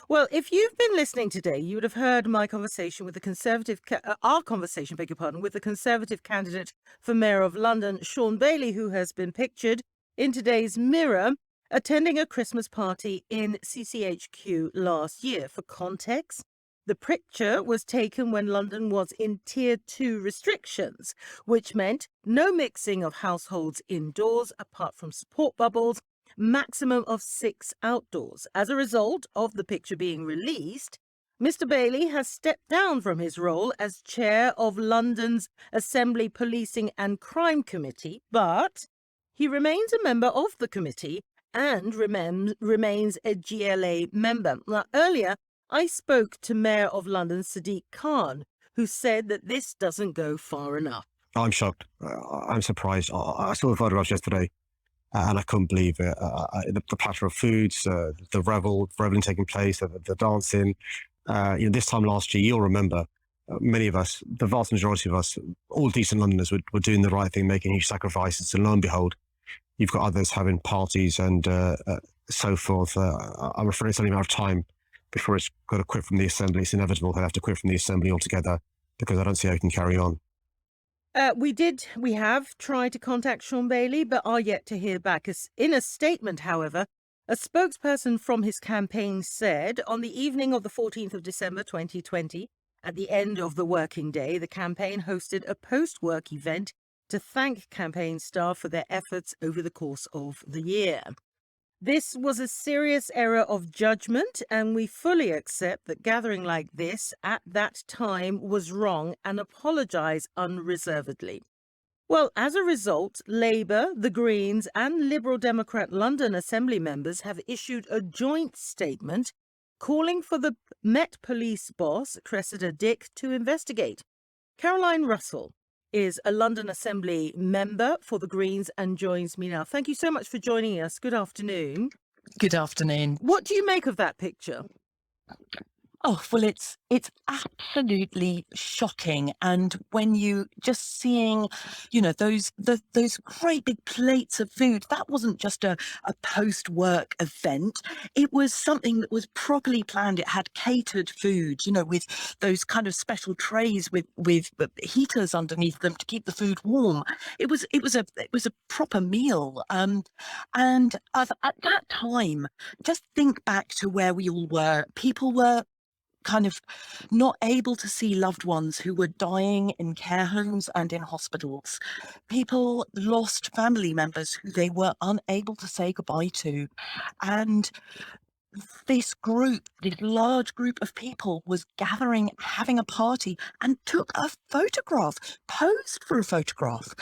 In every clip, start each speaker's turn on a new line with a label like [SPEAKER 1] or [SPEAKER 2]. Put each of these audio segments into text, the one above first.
[SPEAKER 1] Well, if you've been listening today, you would have heard my conversation with the our conversation, beg your pardon, with the Conservative candidate for Mayor of London, Sean Bailey, who has been pictured in today's Mirror attending a Christmas party in CCHQ last year. For context, the picture was taken when London was in Tier 2 restrictions, which meant no mixing of households indoors apart from support bubbles, maximum of 6 outdoors. As a result of the picture being released, Mr. Bailey has stepped down from his role as chair of London's Assembly Policing and Crime Committee, but he remains a member of the committee and remains a GLA member. Now, earlier, I spoke to Mayor of London, Sadiq Khan, who said that this doesn't go far enough.
[SPEAKER 2] I'm shocked. I'm surprised. I saw the photographs yesterday, and I couldn't believe it. The platter of foods, the reveling taking place, the dancing. This time last year, you'll remember, many of us, the vast majority of us, all decent Londoners, were doing the right thing, making huge sacrifices. And lo and behold, you've got others having parties and so forth. I'm afraid it's only a matter of time before it's got to quit from the Assembly. It's inevitable. They have to quit from the Assembly altogether because I don't see how it can carry on.
[SPEAKER 1] We have tried to contact Sean Bailey, but are yet to hear back. In a statement, however, a spokesperson from his campaign said on the evening of the 14th of December 2020, at the end of the working day, the campaign hosted a post-work event to thank campaign staff for their efforts over the course of the year. This was a serious error of judgment, and we fully accept that gathering like this at that time was wrong and apologise unreservedly. Well, as a result, Labour, the Greens and Liberal Democrat London Assembly members have issued a joint statement calling for the Met Police boss, Cressida Dick, to investigate. Caroline Russell is a London Assembly member for the Greens and joins me now. Thank you so much for joining us. Good afternoon.
[SPEAKER 3] Good afternoon.
[SPEAKER 1] What do you make of that picture?
[SPEAKER 3] Oh, well, it's absolutely shocking. And when you just seeing, those great big plates of food, that wasn't just a post-work event. It was something that was properly planned. It had catered food, with those kind of special trays with heaters underneath them to keep the food warm. It was a proper meal. And at that time, just think back to where we all were. People were kind of not able to see loved ones who were dying in care homes and in hospitals. People lost family members who they were unable to say goodbye to. And this large group of people was gathering, having a party, and took a photograph, posed for a photograph.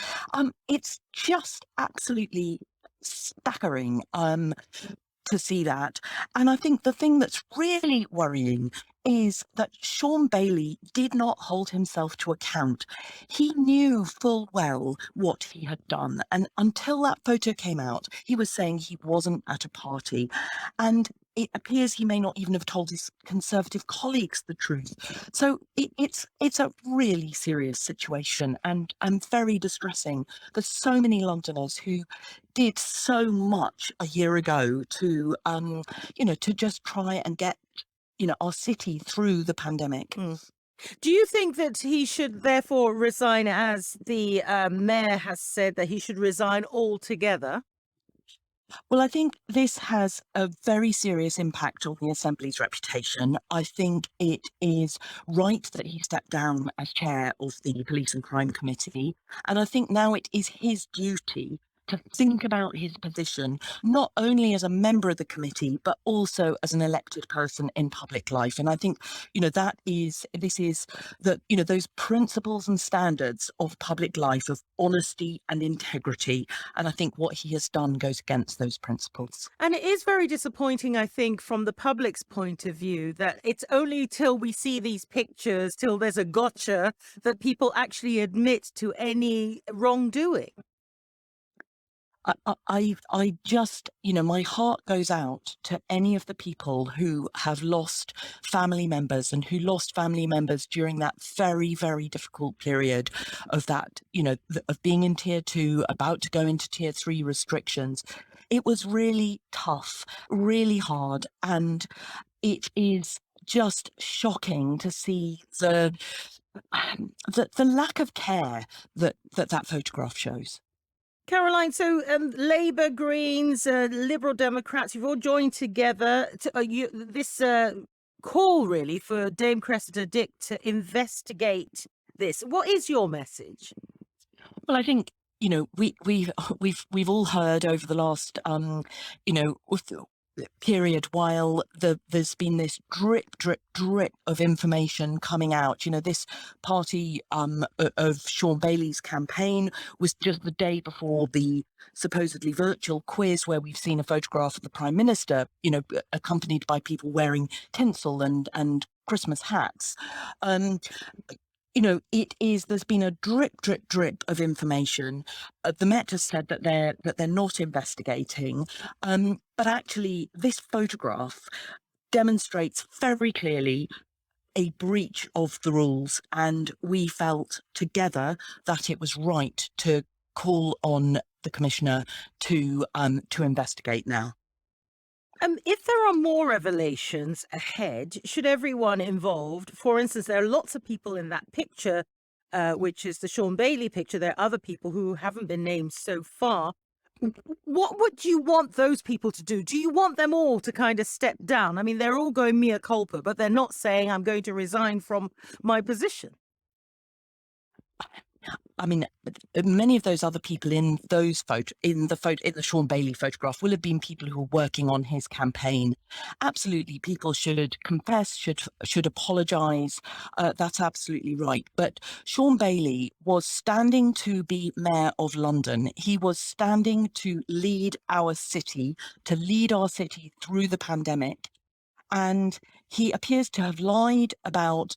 [SPEAKER 3] It's just absolutely staggering to see that. And I think the thing that's really worrying is that Sean Bailey did not hold himself to account. He knew full well what he had done. And until that photo came out, he was saying he wasn't at a party. And it appears he may not even have told his Conservative colleagues the truth. So it's a really serious situation and very distressing. There's so many Londoners who did so much a year ago to just try and get our city through the pandemic.
[SPEAKER 1] Do you think that he should therefore resign, as the mayor has said that he should resign altogether?
[SPEAKER 3] Well, I think this has a very serious impact on the Assembly's reputation. I think it is right that he stepped down as chair of the Police and Crime Committee. And I think now it is his duty to think about his position, not only as a member of the committee, but also as an elected person in public life. And I think, those principles and standards of public life, of honesty and integrity. And I think what he has done goes against those principles.
[SPEAKER 1] And it is very disappointing, I think, from the public's point of view, that it's only till we see these pictures, till there's a gotcha, that people actually admit to any wrongdoing.
[SPEAKER 3] I just, my heart goes out to any of the people who have lost family members and who lost family members during that very, very difficult period of that, of being in tier 2, about to go into tier 3 restrictions. It was really tough, really hard. And it is just shocking to see the lack of care that photograph shows.
[SPEAKER 1] Caroline, so Labour, Greens, Liberal Democrats, you've all joined together to this call really for Dame Cressida Dick to investigate this. What is your message?
[SPEAKER 3] Well, I think, we've all heard over the last with the period while there's been this drip of information coming out. This party of Sean Bailey's campaign was just the day before the supposedly virtual quiz, where we've seen a photograph of the Prime Minister, accompanied by people wearing tinsel and Christmas hats. There's been a drip of information. The Met has said that they're not investigating, but actually this photograph demonstrates very clearly a breach of the rules, and we felt together that it was right to call on the Commissioner to investigate now.
[SPEAKER 1] If there are more revelations ahead, should everyone involved, for instance, there are lots of people in that picture, which is the Sean Bailey picture. There are other people who haven't been named so far. What would you want those people to do? Do you want them all to kind of step down? I mean, they're all going mea culpa, but they're not saying I'm going to resign from my position.
[SPEAKER 3] I mean, many of those other people in the Sean Bailey photograph will have been people who were working on his campaign. Absolutely, people should confess, should apologise. That's absolutely right. But Sean Bailey was standing to be Mayor of London. He was standing to lead our city through the pandemic, and he appears to have lied about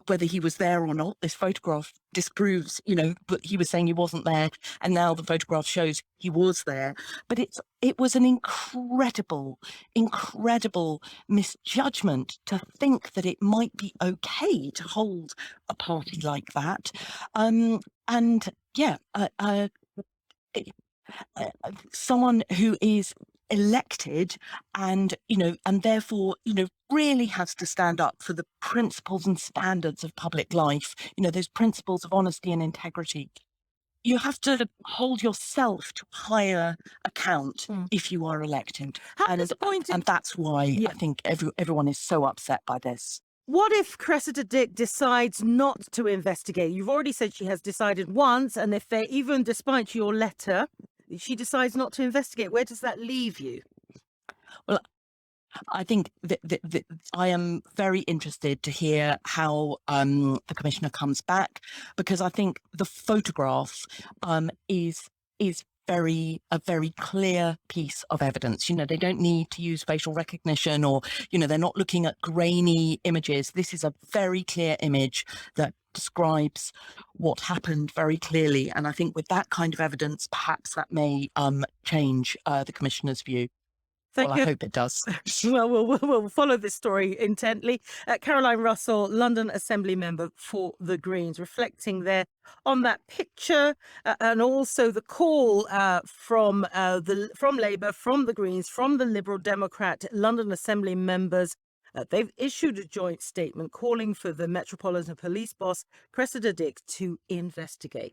[SPEAKER 3] whether he was there or not. This photograph disproves, but he was saying he wasn't there, and now the photograph shows he was there. But it was an incredible misjudgment to think that it might be okay to hold a party like that. Someone who is elected and therefore really has to stand up for the principles and standards of public life, those principles of honesty and integrity. You have to hold yourself to higher account if you are elected.
[SPEAKER 1] How disappointing.
[SPEAKER 3] And that's why I think everyone is so upset by this.
[SPEAKER 1] What if Cressida Dick decides not to investigate? You've already said she has decided once, and if they, even despite your letter, she decides not to investigate, where does that leave you?
[SPEAKER 3] Well, I think that I am very interested to hear how the Commissioner comes back, because I think the photograph is a very clear piece of evidence. They don't need to use facial recognition, or they're not looking at grainy images. This is a very clear image that describes what happened very clearly, and I think with that kind of evidence, perhaps that may change the Commissioner's view.
[SPEAKER 1] Thank you.
[SPEAKER 3] I hope it does.
[SPEAKER 1] Well, we'll follow this story intently. Caroline Russell, London Assembly member for the Greens, reflecting there on that picture, and also the call from Labour, from the Greens, from the Liberal Democrat London Assembly members. They've issued a joint statement calling for the Metropolitan Police boss, Cressida Dick, to investigate.